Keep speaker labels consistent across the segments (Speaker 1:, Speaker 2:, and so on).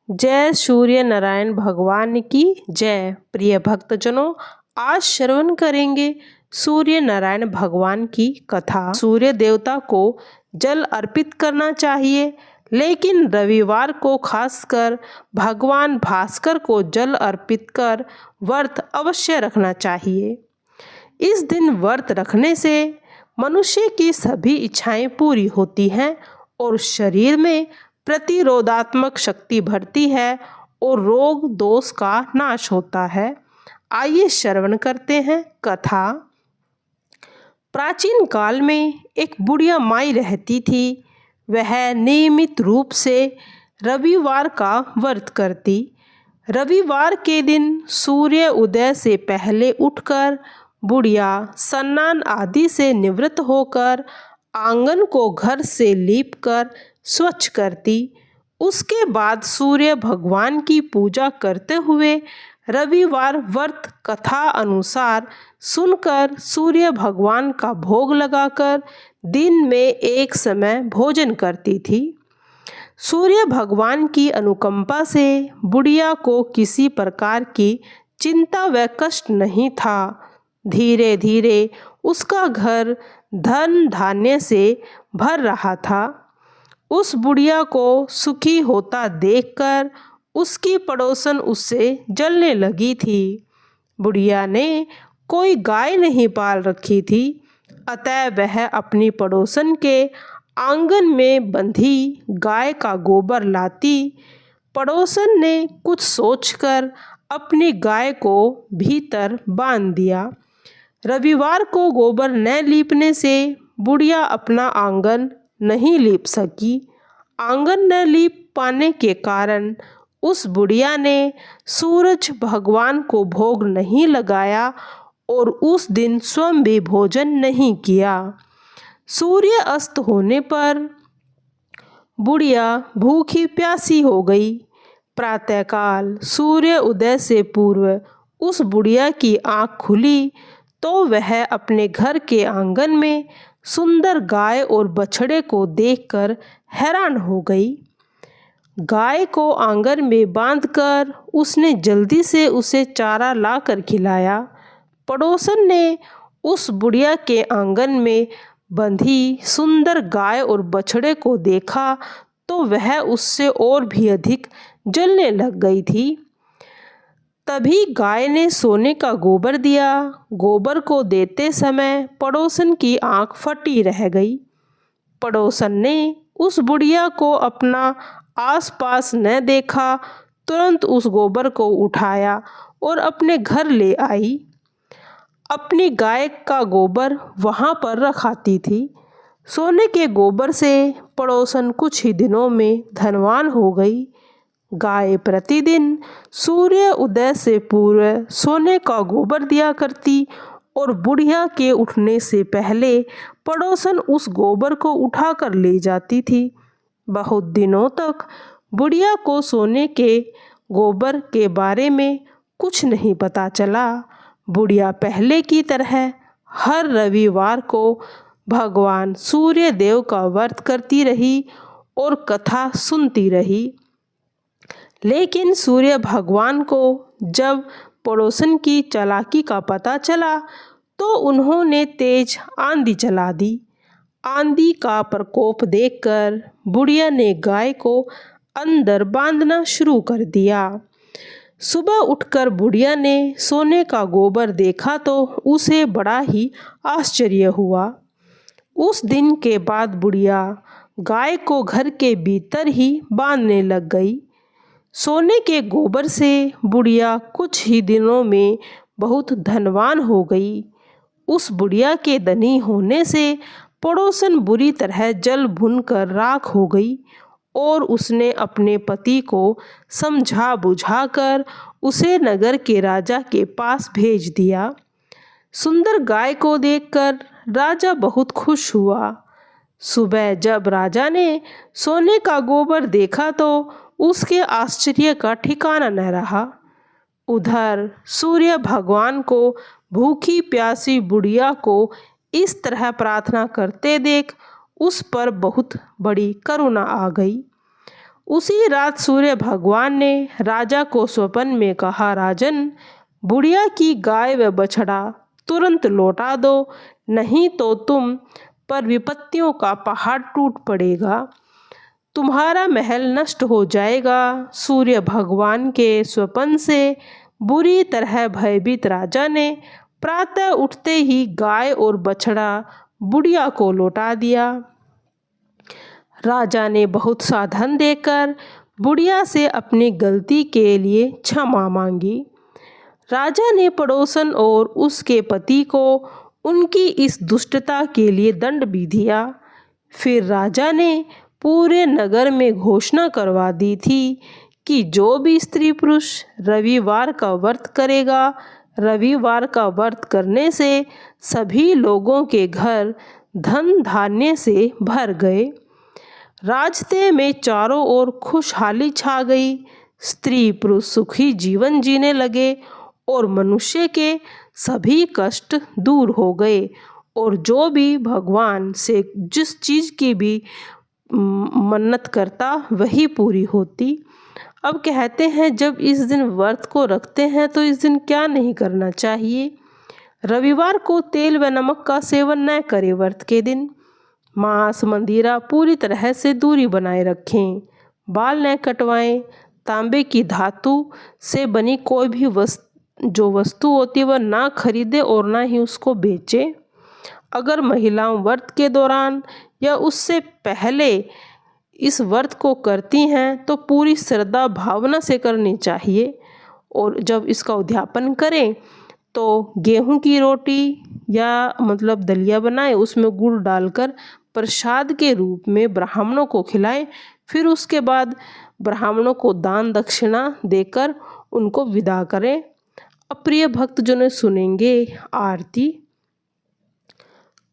Speaker 1: जय सूर्य नारायण भगवान की जय। प्रिय भक्तजनों, आज श्रवण करेंगे सूर्य नारायण भगवान की कथा। सूर्य देवता को जल अर्पित करना चाहिए, लेकिन रविवार को खासकर भगवान भास्कर को जल अर्पित कर व्रत अवश्य रखना चाहिए। इस दिन व्रत रखने से मनुष्य की सभी इच्छाएं पूरी होती हैं और शरीर में प्रतिरोधात्मक शक्ति बढ़ती है और रोग दोष का नाश होता है। आइए श्रवण करते हैं कथा। प्राचीन काल में एक बुढ़िया माई रहती थी। वह नियमित रूप से रविवार का व्रत करती। रविवार के दिन सूर्य उदय से पहले उठकर बुढ़िया स्नान आदि से निवृत्त होकर आंगन को घर से लीपकर स्वच्छ करती। उसके बाद सूर्य भगवान की पूजा करते हुए रविवार व्रत कथा अनुसार सुनकर सूर्य भगवान का भोग लगाकर दिन में एक समय भोजन करती थी। सूर्य भगवान की अनुकंपा से बुढ़िया को किसी प्रकार की चिंता व कष्ट नहीं था। धीरे धीरे उसका घर धन धान्य से भर रहा था। उस बुढ़िया को सुखी होता देखकर उसकी पड़ोसन उससे जलने लगी थी। बुढ़िया ने कोई गाय नहीं पाल रखी थी, अतः वह अपनी पड़ोसन के आंगन में बंधी गाय का गोबर लाती। पड़ोसन ने कुछ सोचकर अपनी गाय को भीतर बांध दिया। रविवार को गोबर न लीपने से बुढ़िया अपना आंगन नहीं लीप सकी। आंगन न लीप पाने के कारण उस बुढ़िया ने सूरज भगवान को भोग नहीं लगाया और उस दिन स्वयं भी भोजन नहीं किया। सूर्य अस्त होने पर बुढ़िया भूखी प्यासी हो गई। प्रातःकाल सूर्य उदय से पूर्व उस बुढ़िया की आँख खुली तो वह अपने घर के आंगन में सुंदर गाय और बछड़े को देखकर हैरान हो गई। गाय को आंगन में बांधकर उसने जल्दी से उसे चारा लाकर खिलाया। पड़ोसन ने उस बुढ़िया के आंगन में बंधी सुंदर गाय और बछड़े को देखा तो वह उससे और भी अधिक जलने लग गई थी। तभी गाय ने सोने का गोबर दिया। गोबर को देते समय पड़ोसन की आंख फटी रह गई। पड़ोसन ने उस बुढ़िया को अपना आसपास न देखा, तुरंत उस गोबर को उठाया और अपने घर ले आई। अपनी गाय का गोबर वहां पर रखाती थी। सोने के गोबर से पड़ोसन कुछ ही दिनों में धनवान हो गई। गाय प्रतिदिन सूर्य उदय से पूर्व सोने का गोबर दिया करती और बुढ़िया के उठने से पहले पड़ोसन उस गोबर को उठाकर ले जाती थी। बहुत दिनों तक बुढ़िया को सोने के गोबर के बारे में कुछ नहीं पता चला। बुढ़िया पहले की तरह हर रविवार को भगवान सूर्य देव का व्रत करती रही और कथा सुनती रही। लेकिन सूर्य भगवान को जब पड़ोसन की चालाकी का पता चला तो उन्होंने तेज आंधी चला दी। आंधी का प्रकोप देखकर बुढ़िया ने गाय को अंदर बांधना शुरू कर दिया। सुबह उठकर बुढ़िया ने सोने का गोबर देखा तो उसे बड़ा ही आश्चर्य हुआ। उस दिन के बाद बुढ़िया गाय को घर के भीतर ही बांधने लग गई। सोने के गोबर से बुढ़िया कुछ ही दिनों में बहुत धनवान हो गई। उस बुढ़िया के धनी होने से पड़ोसन बुरी तरह जल भुनकर राख हो गई और उसने अपने पति को समझा बुझाकर उसे नगर के राजा के पास भेज दिया। सुंदर गाय को देखकर राजा बहुत खुश हुआ। सुबह जब राजा ने सोने का गोबर देखा तो उसके आश्चर्य का ठिकाना न रहा। उधर सूर्य भगवान को भूखी प्यासी बुढ़िया को इस तरह प्रार्थना करते देख उस पर बहुत बड़ी करुणा आ गई। उसी रात सूर्य भगवान ने राजा को स्वप्न में कहा, राजन, बुढ़िया की गाय व बछड़ा तुरंत लौटा दो, नहीं तो तुम पर विपत्तियों का पहाड़ टूट पड़ेगा, तुम्हारा महल नष्ट हो जाएगा। सूर्य भगवान के स्वप्न से बुरी तरह भयभीत राजा ने प्रातः उठते ही गाय और बछड़ा बुढ़िया को लौटा दिया। राजा ने बहुत सा धन देकर बुढ़िया से अपनी गलती के लिए क्षमा मांगी। राजा ने पड़ोसन और उसके पति को उनकी इस दुष्टता के लिए दंड भी दिया। फिर राजा ने पूरे नगर में घोषणा करवा दी थी कि जो भी स्त्री पुरुष रविवार का व्रत करेगा, रविवार का व्रत करने से सभी लोगों के घर धन धान्य से भर गए। रास्ते में चारों ओर खुशहाली छा गई। स्त्री पुरुष सुखी जीवन जीने लगे और मनुष्य के सभी कष्ट दूर हो गए और जो भी भगवान से जिस चीज़ की भी मन्नत करता वही पूरी होती। अब कहते हैं जब इस दिन व्रत को रखते हैं तो इस दिन क्या नहीं करना चाहिए। रविवार को तेल व नमक का सेवन न करें। व्रत के दिन मांस मंदिरा पूरी तरह से दूरी बनाए रखें। बाल न कटवाएं। तांबे की धातु से बनी कोई भी जो वस्तु होती है वह ना खरीदे और ना ही उसको बेचे। अगर महिलाओं व्रत के दौरान या उससे पहले इस व्रत को करती हैं तो पूरी श्रद्धा भावना से करनी चाहिए। और जब इसका उद्यापन करें तो गेहूं की रोटी या मतलब दलिया बनाएं, उसमें गुड़ डालकर प्रसाद के रूप में ब्राह्मणों को खिलाएं। फिर उसके बाद ब्राह्मणों को दान दक्षिणा देकर उनको विदा करें। अप्रिय भक्तजनों सुनेंगे आरती।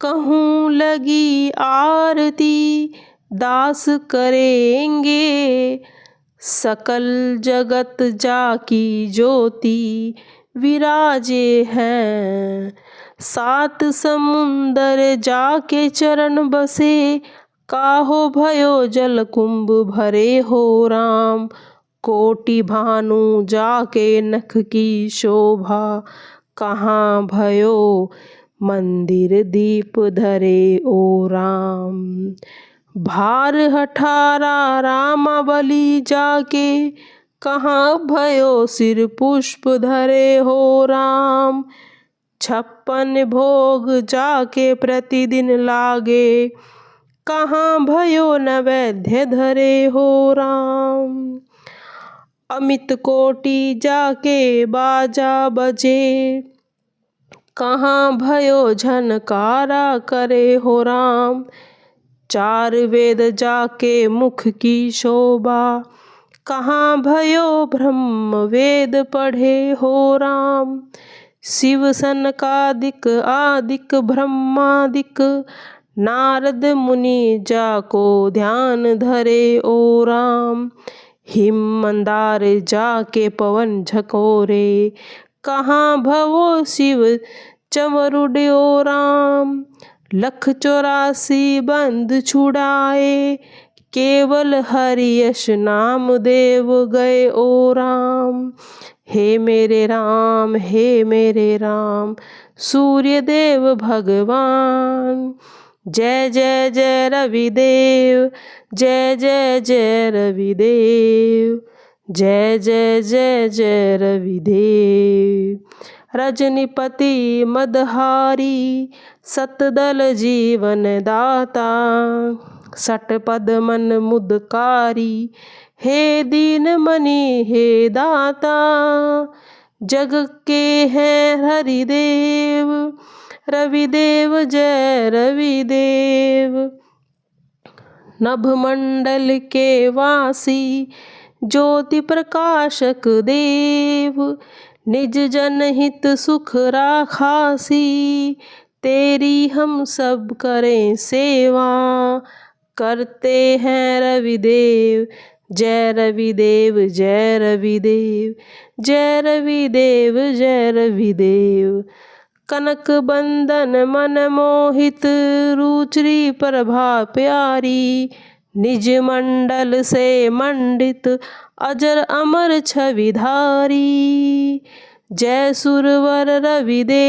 Speaker 1: कहूँ लगी आरती दास करेंगे, सकल जगत जाकी ज्योति विराजे हैं। सात समुंदर जाके चरण बसे, काहो भयो जल कुंभ भरे हो राम। कोटि भानु जाके नख की शोभा, कहाँ भयो मंदिर दीप धरे ओ राम। भार हठारा रामावली जाके, कहाँ भयो सिर पुष्प धरे हो राम। 56 भोग जाके प्रतिदिन लागे, कहाँ भयो नैवेद्य धरे हो राम। अमित कोटि जाके बाजा बजे, कहाँ भयो झनकारा करे हो राम। 4 वेद जाके मुख की शोभा, कहाँ भयो ब्रह्म वेद पढ़े हो राम। शिव सनकादिक आदिक ब्रह्मादिक, नारद मुनि जाको ध्यान धरे ओ राम। हिम मंदार जाके पवन झकोरे, कहाँ भवो शिव चमरुडे ओ राम। 184 बंध छुड़ाए, केवल हरि यश नाम देव गए ओ राम। हे मेरे राम, हे मेरे राम, सूर्य देव भगवान। जय जय जय रविदेव, जय जय जय रविदेव, जय जय जय जय रविदेव। रजनीपति मदहारी, सतदल जीवन दाता। सटपद मन मुदकारी, हे दीन मणि हे दाता। जग के हैं हरिदेव, रविदेव जय रविदेव। नभमंडल के वासी, ज्योति प्रकाशक देव। निज जनहित सुख राखासी, तेरी हम सब करें सेवा। करते हैं रविदेव, जय रविदेव जय रविदेव, जय रविदेव जय रविदेव। कनक बंदन मन मोहित, रुचि प्रभा प्यारी। निज मंडल से मंडित अजर अमर छविधारी। जय सुरवर रविदेव